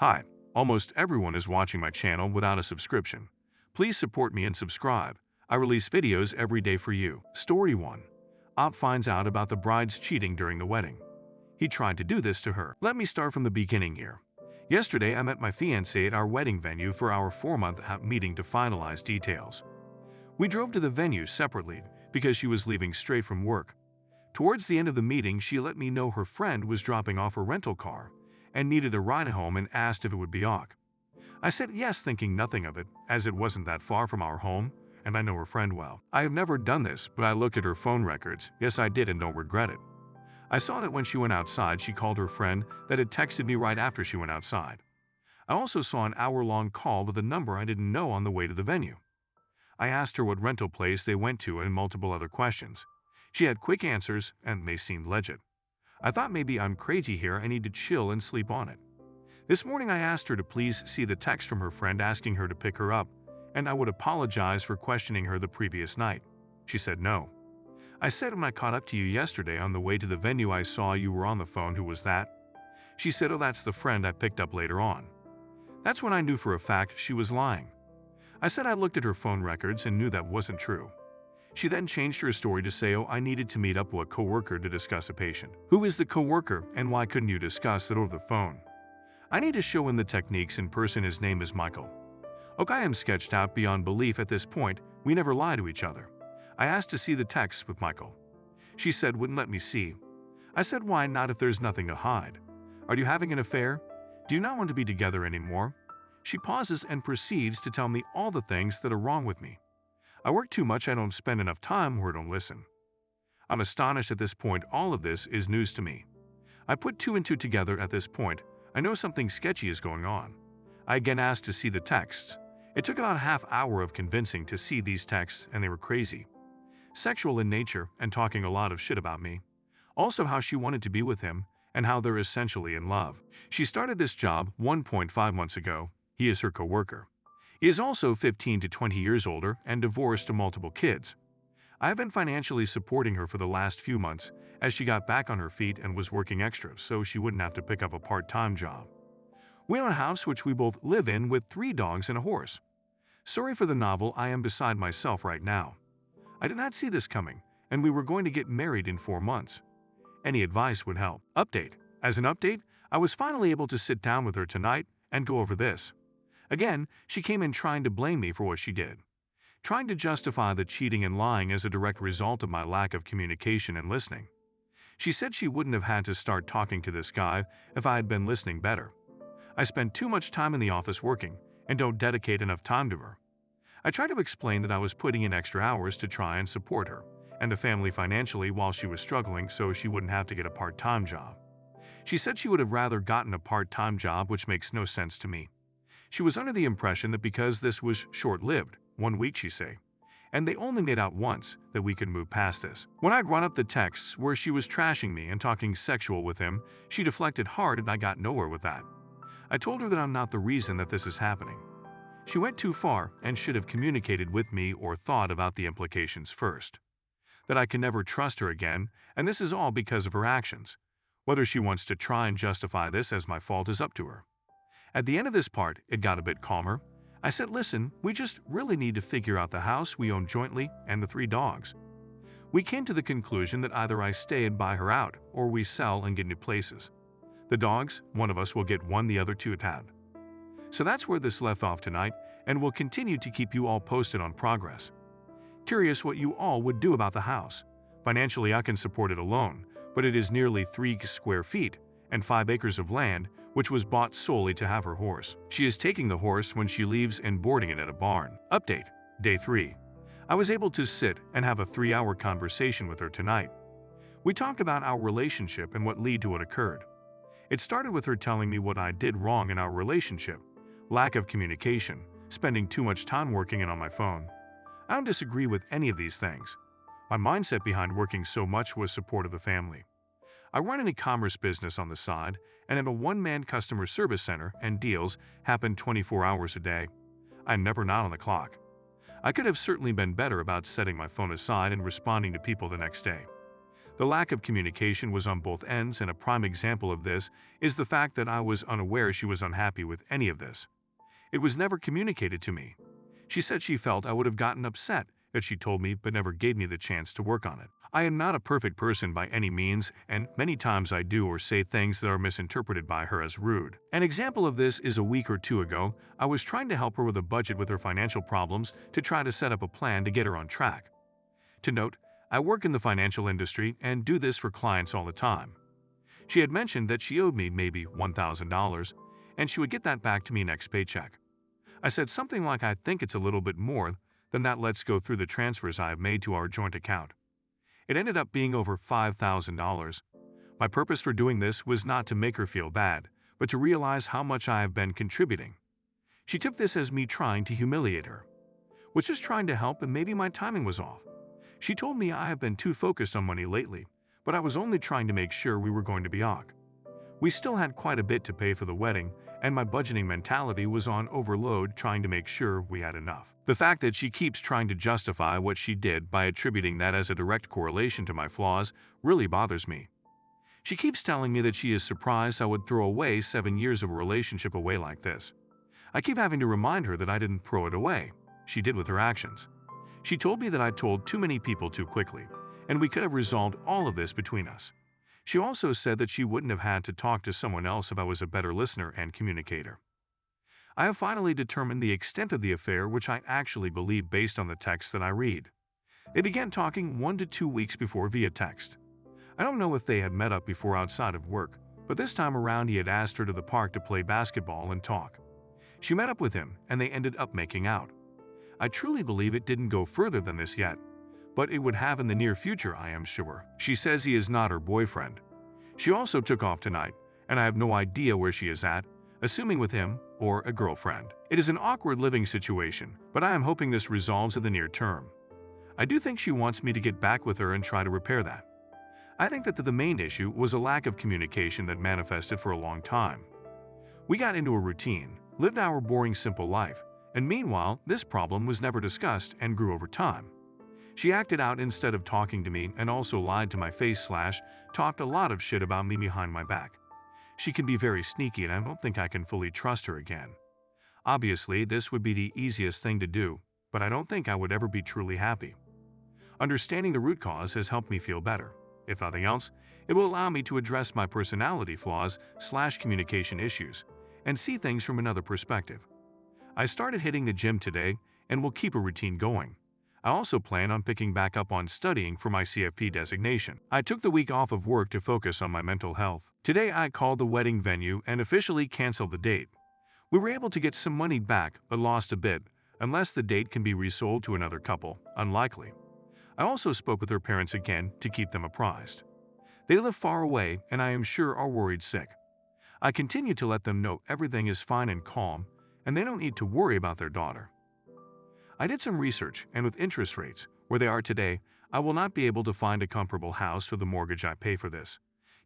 Hi, almost everyone is watching my channel without a subscription. Please support me and subscribe. I release videos every day for you. Story 1. Op finds out about the bride's cheating during the wedding. He tried to do this to her. Let me start from the beginning here. Yesterday, I met my fiancée at our wedding venue for our 4-month meeting to finalize details. We drove to the venue separately because she was leaving straight from work. Towards the end of the meeting, she let me know her friend was dropping off a rental car and needed a ride home and asked if it would be ok. I said yes, thinking nothing of it, as it wasn't that far from our home, and I know her friend well. I have never done this, but I looked at her phone records. Yes, I did and don't regret it. I saw that when she went outside, she called her friend that had texted me right after she went outside. I also saw an hour-long call with a number I didn't know on the way to the venue. I asked her what rental place they went to and multiple other questions. She had quick answers, and they seemed legit. I thought maybe I'm crazy here, I need to chill and sleep on it. This morning I asked her to please see the text from her friend asking her to pick her up, and I would apologize for questioning her the previous night. She said no. I said when I caught up to you yesterday on the way to the venue I saw you were on the phone, who was that? She said, oh, that's the friend I picked up later on. That's when I knew for a fact she was lying. I said I looked at her phone records and knew that wasn't true. She then changed her story to say, oh, I needed to meet up with a coworker to discuss a patient. Who is the coworker and why couldn't you discuss it over the phone? I need to show him the techniques in person. His name is Michael. Okay, I am sketched out beyond belief at this point. We never lie to each other. I asked to see the text with Michael. She said wouldn't let me see. I said why not if there's nothing to hide? Are you having an affair? Do you not want to be together anymore? She pauses and proceeds to tell me all the things that are wrong with me. I work too much, I don't spend enough time, or don't listen. I'm astonished at this point. All of this is news to me. I put two and two together at this point. I know something sketchy is going on. I again asked to see the texts. It took about a half hour of convincing to see these texts, and they were crazy. Sexual in nature and talking a lot of shit about me. Also how she wanted to be with him and how they're essentially in love. She started this job 1.5 months ago. He is her coworker. He is also 15 to 20 years older and divorced to multiple kids. I have been financially supporting her for the last few months as she got back on her feet and was working extra so she wouldn't have to pick up a part-time job. We own a house which we both live in with 3 dogs and a horse. Sorry for the novel, I am beside myself right now. I did not see this coming, and we were going to get married in 4 months. Any advice would help. Update. As an update, I was finally able to sit down with her tonight and go over this. Again, she came in trying to blame me for what she did, trying to justify the cheating and lying as a direct result of my lack of communication and listening. She said she wouldn't have had to start talking to this guy if I had been listening better. I spend too much time in the office working and don't dedicate enough time to her. I tried to explain that I was putting in extra hours to try and support her and the family financially while she was struggling so she wouldn't have to get a part-time job. She said she would have rather gotten a part-time job, which makes no sense to me. She was under the impression that because this was short-lived, 1 week she say, and they only made out once, that we could move past this. When I brought up the texts where she was trashing me and talking sexual with him, she deflected hard and I got nowhere with that. I told her that I'm not the reason that this is happening. She went too far and should have communicated with me or thought about the implications first. That I can never trust her again, and this is all because of her actions. Whether she wants to try and justify this as my fault is up to her. At the end of this part, it got a bit calmer. I said, listen, we just really need to figure out the house we own jointly and the 3 dogs. We came to the conclusion that either I stay and buy her out, or we sell and get new places. The dogs, one of us will get one, the other 2 had. So that's where this left off tonight, and we'll continue to keep you all posted on progress. Curious what you all would do about the house. Financially, I can support it alone, but it is nearly 3 square feet and 5 acres of land, which was bought solely to have her horse. She is taking the horse when she leaves and boarding it at a barn. Update. Day 3. I was able to sit and have a 3-hour conversation with her tonight. We talked about our relationship and what led to what occurred. It started with her telling me what I did wrong in our relationship, lack of communication, spending too much time working and on my phone. I don't disagree with any of these things. My mindset behind working so much was support of the family. I run an e-commerce business on the side and am a one-man customer service center, and deals happen 24 hours a day. I'm never not on the clock. I could have certainly been better about setting my phone aside and responding to people the next day. The lack of communication was on both ends, and a prime example of this is the fact that I was unaware she was unhappy with any of this. It was never communicated to me. She said she felt I would have gotten upset if she told me but never gave me the chance to work on it. I am not a perfect person by any means, and many times I do or say things that are misinterpreted by her as rude. An example of this is a week or two ago, I was trying to help her with a budget with her financial problems to try to set up a plan to get her on track. To note, I work in the financial industry and do this for clients all the time. She had mentioned that she owed me maybe $1,000, and she would get that back to me next paycheck. I said something like, I think it's a little bit more than that, let's go through the transfers I have made to our joint account. It ended up being over $5,000. My purpose for doing this was not to make her feel bad, but to realize how much I have been contributing. She took this as me trying to humiliate her. Was just trying to help, and maybe my timing was off. She told me I have been too focused on money lately, but I was only trying to make sure we were going to be ok. We still had quite a bit to pay for the wedding, and my budgeting mentality was on overload, trying to make sure we had enough. The fact that she keeps trying to justify what she did by attributing that as a direct correlation to my flaws really bothers me. She keeps telling me that she is surprised I would throw away 7 years of a relationship away like this. I keep having to remind her that I didn't throw it away. She did with her actions. She told me that I told too many people too quickly, and we could have resolved all of this between us. She also said that she wouldn't have had to talk to someone else if I was a better listener and communicator. I have finally determined the extent of the affair, which I actually believe based on the text that I read. They began talking 1 to 2 weeks before via text. I don't know if they had met up before outside of work, but this time around he had asked her to the park to play basketball and talk. She met up with him, and they ended up making out. I truly believe it didn't go further than this yet, but it would have in the near future, I am sure. She says he is not her boyfriend. She also took off tonight, and I have no idea where she is at, assuming with him or a girlfriend. It is an awkward living situation, but I am hoping this resolves in the near term. I do think she wants me to get back with her and try to repair that. I think that the main issue was a lack of communication that manifested for a long time. We got into a routine, lived our boring simple life, and meanwhile, this problem was never discussed and grew over time. She acted out instead of talking to me and also lied to my face / talked a lot of shit about me behind my back. She can be very sneaky, and I don't think I can fully trust her again. Obviously, this would be the easiest thing to do, but I don't think I would ever be truly happy. Understanding the root cause has helped me feel better. If nothing else, it will allow me to address my personality flaws / communication issues and see things from another perspective. I started hitting the gym today and will keep a routine going. I also plan on picking back up on studying for my CFP designation. I took the week off of work to focus on my mental health. Today I called the wedding venue and officially canceled the date. We were able to get some money back but lost a bit, unless the date can be resold to another couple, unlikely. I also spoke with her parents again to keep them apprised. They live far away and I am sure are worried sick. I continue to let them know everything is fine and calm, and they don't need to worry about their daughter. I did some research, and with interest rates where they are today, I will not be able to find a comparable house for the mortgage I pay for this.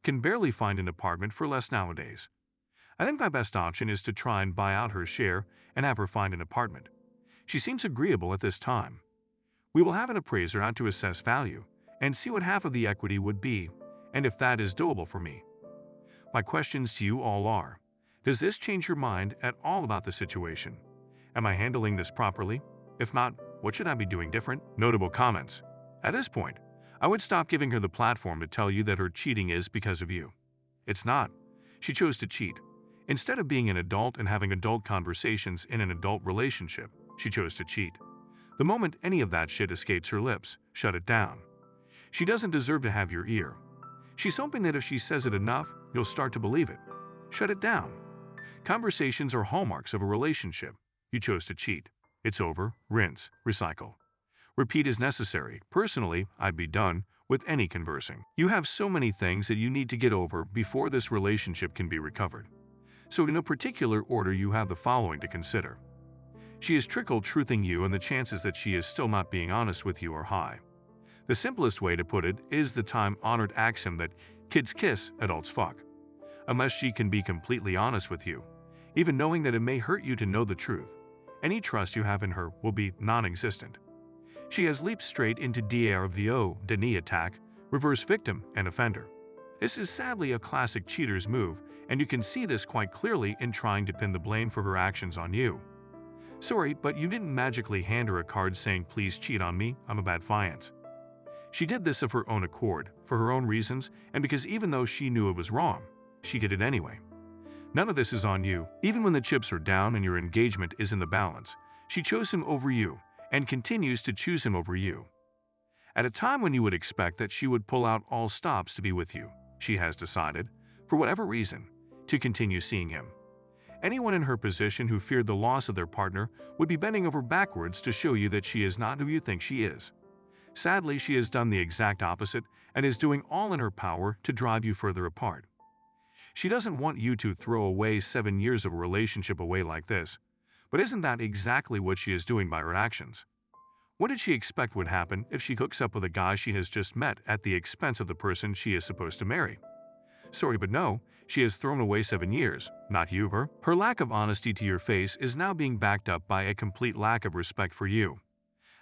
Can barely find an apartment for less nowadays. I think my best option is to try and buy out her share and have her find an apartment. She seems agreeable at this time. We will have an appraiser out to assess value and see what half of the equity would be, and if that is doable for me. My questions to you all are, does this change your mind at all about the situation? Am I handling this properly? If not, what should I be doing different? Notable comments. At this point, I would stop giving her the platform to tell you that her cheating is because of you. It's not. She chose to cheat. Instead of being an adult and having adult conversations in an adult relationship, she chose to cheat. The moment any of that shit escapes her lips, shut it down. She doesn't deserve to have your ear. She's hoping that if she says it enough, you'll start to believe it. Shut it down. Conversations are hallmarks of a relationship. You chose to cheat. It's over. Rinse. Recycle. Repeat is necessary. Personally, I'd be done with any conversing. You have so many things that you need to get over before this relationship can be recovered. So in no particular order, you have the following to consider. She is trickle-truthing you, and the chances that she is still not being honest with you are high. The simplest way to put it is the time-honored axiom that kids kiss, adults fuck. Unless she can be completely honest with you, even knowing that it may hurt you to know the truth, any trust you have in her will be non-existent. She has leaped straight into DRVO, Denis attack, Reverse victim and offender. This is sadly a classic cheater's move, and you can see this quite clearly in trying to pin the blame for her actions on you. Sorry, but you didn't magically hand her a card saying, "Please cheat on me, I'm a bad fiance." She did this of her own accord, for her own reasons, and because even though she knew it was wrong, she did it anyway. None of this is on you. Even when the chips are down and your engagement is in the balance, she chose him over you and continues to choose him over you. At a time when you would expect that she would pull out all stops to be with you, she has decided, for whatever reason, to continue seeing him. Anyone in her position who feared the loss of their partner would be bending over backwards to show you that she is not who you think she is. Sadly, she has done the exact opposite and is doing all in her power to drive you further apart. She doesn't want you to throw away 7 years of a relationship away like this, but isn't that exactly what she is doing by her actions? What did she expect would happen if she hooks up with a guy she has just met at the expense of the person she is supposed to marry? Sorry, but no, she has thrown away 7 years, not you, her. Her lack of honesty to your face is now being backed up by a complete lack of respect for you.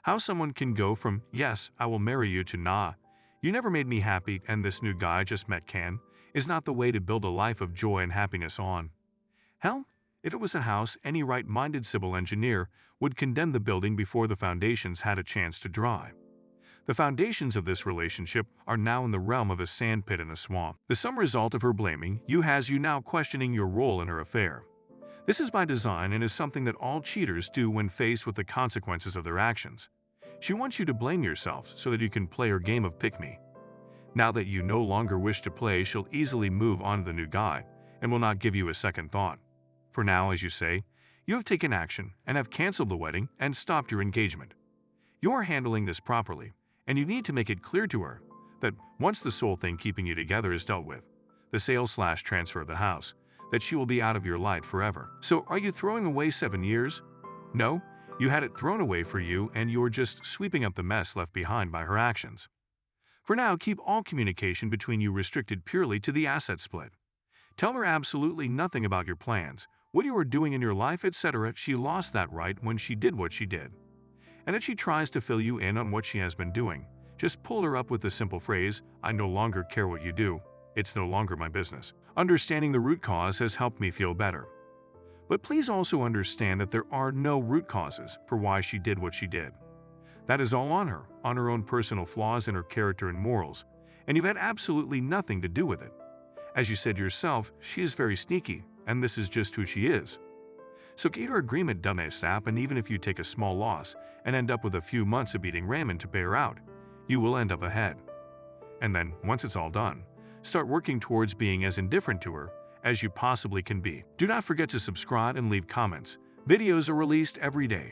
How someone can go from, "Yes, I will marry you," to "Nah, you never made me happy and this new guy I just met can," is not the way to build a life of joy and happiness on. Hell, if it was a house, any right-minded civil engineer would condemn the building before the foundations had a chance to dry. The foundations of this relationship are now in the realm of a sandpit and a swamp. The sum result of her blaming you has you now questioning your role in her affair. This is by design and is something that all cheaters do when faced with the consequences of their actions. She wants you to blame yourself so that you can play her game of pick-me. Now that you no longer wish to play, she'll easily move on to the new guy and will not give you a second thought. For now, as you say, you have taken action and have canceled the wedding and stopped your engagement. You are handling this properly, and you need to make it clear to her that once the sole thing keeping you together is dealt with, the sale/transfer of the house, that she will be out of your life forever. So are you throwing away 7 years? No, you had it thrown away for you and you're just sweeping up the mess left behind by her actions. For now, keep all communication between you restricted purely to the asset split. Tell her absolutely nothing about your plans, what you are doing in your life, etc. She lost that right when she did what she did. And if she tries to fill you in on what she has been doing, just pull her up with the simple phrase, "I no longer care what you do. It's no longer my business." Understanding the root cause has helped me feel better. But please also understand that there are no root causes for why she did what she did. That is all on her own personal flaws in her character and morals, and you've had absolutely nothing to do with it. As you said yourself, she is very sneaky, and this is just who she is. So get your agreement done ASAP, and even if you take a small loss and end up with a few months of eating ramen to pay her out, you will end up ahead. And then, once it's all done, start working towards being as indifferent to her as you possibly can be. Do not forget to subscribe and leave comments. Videos are released every day.